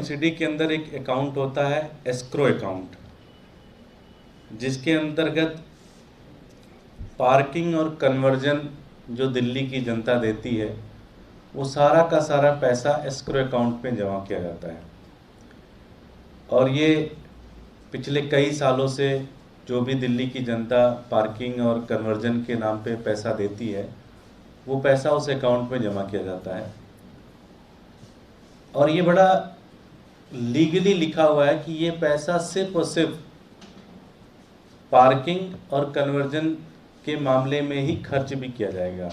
MCD के अंदर एक अकाउंट होता है एस्क्रो अकाउंट, जिसके अंतर्गत पार्किंग और कन्वर्जन जो दिल्ली की जनता देती है वो सारा का सारा पैसा एस्क्रो अकाउंट में जमा किया जाता है। और ये पिछले कई सालों से जो भी दिल्ली की जनता पार्किंग और कन्वर्जन के नाम पे पैसा देती है वो पैसा उस अकाउंट में जमा किया जाता है। और ये बड़ा लीगली लिखा हुआ है कि ये पैसा सिर्फ और सिर्फ पार्किंग और कन्वर्जन के मामले में ही खर्च भी किया जाएगा।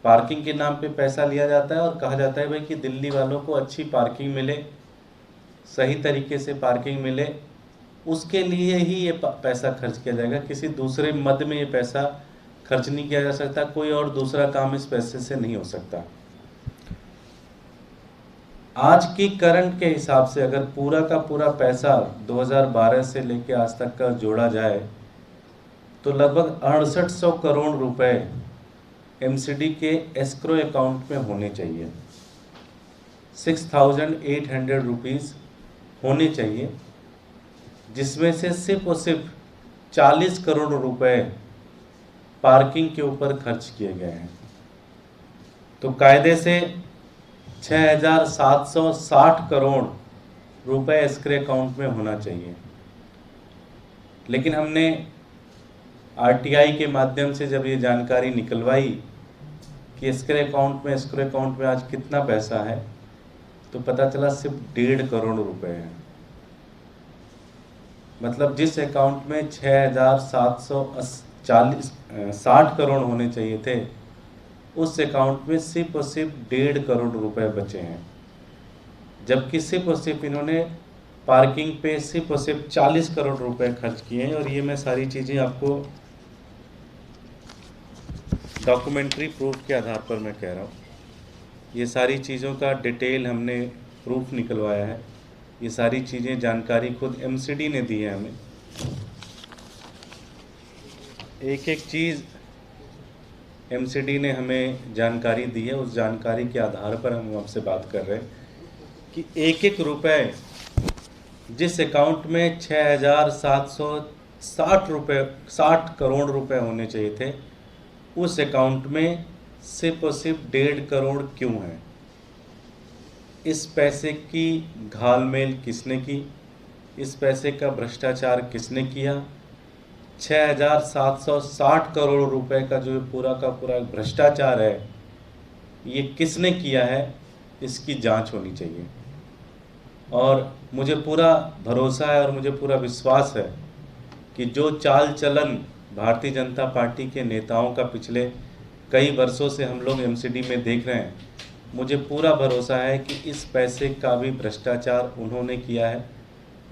पार्किंग के नाम पे पैसा लिया जाता है और कहा जाता है भाई कि दिल्ली वालों को अच्छी पार्किंग मिले, सही तरीके से पार्किंग मिले, उसके लिए ही ये पैसा खर्च किया जाएगा। किसी दूसरे मद में ये पैसा खर्च नहीं किया जा सकता, कोई और दूसरा काम इस पैसे से नहीं हो सकता। आज की करंट के हिसाब से अगर पूरा का पूरा पैसा 2012 से लेकर आज तक का जोड़ा जाए तो लगभग 6800 करोड़ रुपए एमसीडी के एस्क्रो अकाउंट में होने चाहिए। 6800 रुपीज़ होने चाहिए, जिसमें से सिर्फ और सिर्फ 40 करोड़ रुपए पार्किंग के ऊपर खर्च किए गए हैं। तो कायदे से 6760 करोड़ रुपए एस्क्रो अकाउंट में होना चाहिए। लेकिन हमने आरटीआई के माध्यम से जब ये जानकारी निकलवाई कि एस्क्रो अकाउंट में आज कितना पैसा है, तो पता चला सिर्फ 1.5 करोड़ रुपए है। मतलब जिस अकाउंट में 6760 करोड़ होने चाहिए थे, उस अकाउंट में सिर्फ और सिर्फ 1.5 करोड़ रुपए बचे हैं। जबकि सिर्फ और सिर्फ इन्होंने पार्किंग पे सिर्फ और सिर्फ 40 करोड़ रुपए खर्च किए हैं। और ये मैं सारी चीज़ें आपको डॉक्यूमेंट्री प्रूफ के आधार पर मैं कह रहा हूँ। ये सारी चीज़ों का डिटेल हमने प्रूफ निकलवाया है। ये सारी चीज़ें जानकारी खुद एमसीडी ने दी है हमें। एक एक चीज़ एमसीडी ने हमें जानकारी दी है, उस जानकारी के आधार पर हम आपसे बात कर रहे हैं कि एक एक रुपए जिस अकाउंट में 6760 करोड़ रुपए होने चाहिए थे, उस अकाउंट में सिर्फ और सिर्फ 1.5 करोड़ क्यों है? इस पैसे की घालमेल किसने की? इस पैसे का भ्रष्टाचार किसने किया? 6760 करोड़ रुपए का जो पूरा का पूरा भ्रष्टाचार है, ये किसने किया है? इसकी जांच होनी चाहिए। और मुझे पूरा भरोसा है और मुझे पूरा विश्वास है कि जो चाल चलन भारतीय जनता पार्टी के नेताओं का पिछले कई वर्षों से हम लोग एमसीडी में देख रहे हैं, मुझे पूरा भरोसा है कि इस पैसे का भी भ्रष्टाचार उन्होंने किया है।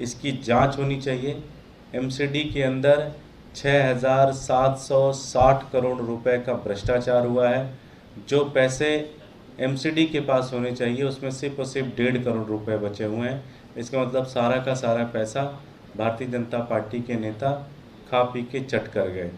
इसकी जांच होनी चाहिए। एमसीडी के अंदर 6760 करोड़ रुपए का भ्रष्टाचार हुआ है। जो पैसे एमसीडी के पास होने चाहिए उसमें सिर्फ और सिर्फ 1.5 करोड़ रुपए बचे हुए हैं। इसका मतलब सारा का सारा पैसा भारतीय जनता पार्टी के नेता खा पी के चट कर गए।